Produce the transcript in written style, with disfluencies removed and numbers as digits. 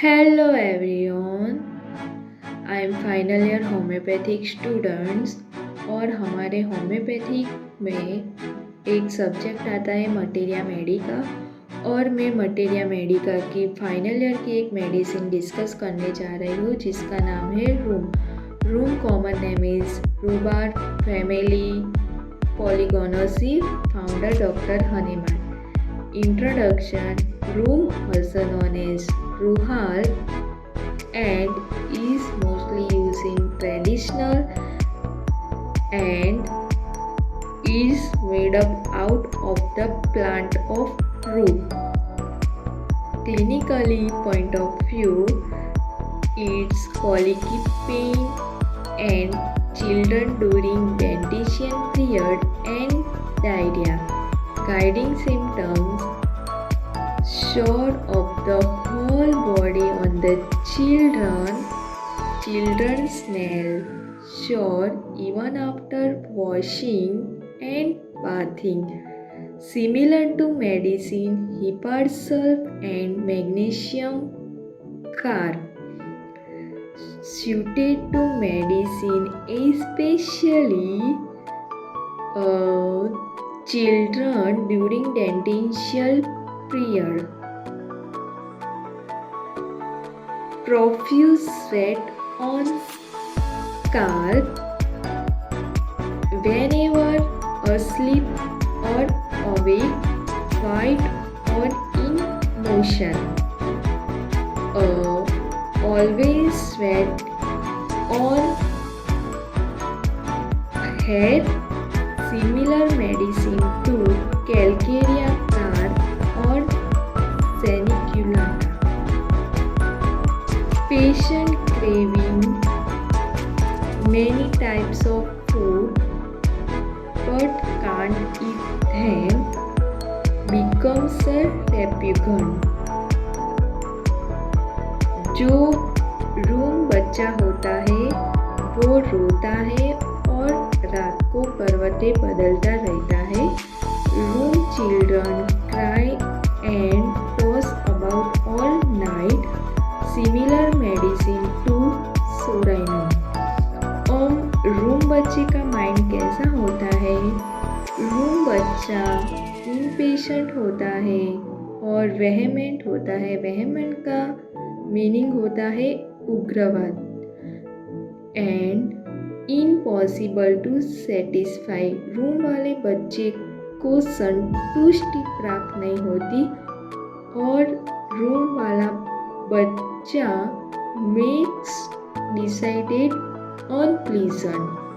Hello everyone, I am final year homeopathic students. और हमारे homeopathic में एक सब्जेक्ट आता है मटेरिया मेडिका, और मैं मटेरिया मेडिका की फाइनल ईयर की एक मेडिसिन डिस्कस करने जा रही हूँ जिसका नाम है rheum common name is rhubarb family Polygonaceae, founder doctor Hahnemann. Introduction. Rheum, also known as Ruhal, and is mostly used in traditional and is made up out of the plant of rue. Clinically point of view, it's colicky pain and children during dentition period and diarrhea. Guiding symptoms: sore of the whole body on the children. Children smell sore even after washing and bathing. Similar to medicine, hepatic sulf and magnesium carb. Suited to medicine, especially children during dential period. Profuse sweat on scalp whenever asleep or awake, white or in motion. Always sweat on hair. Similar medicine to Calcarea tar or Seniculata. Patient craving many types of food but can't eat them, becomes a repugnant. जो room बच्चा होता है वो रोता है और रात को करवटें बदलता रहता है. Rheum children cry and toss about all night. Similar medicine to psorinum. Rheum बच्चे का माइंड कैसा होता है? रूम बच्चा इम्पेशेंट होता है और वेहेमेंट होता है. वेहेमेंट का मीनिंग होता है उग्रवाद. And impossible to satisfy. Rheum वाले बच्चे को संतुष्टि प्राप्त नहीं होती और रूम वाला बच्चा मेक्स डिसाइडेड अनप्लीजेंट.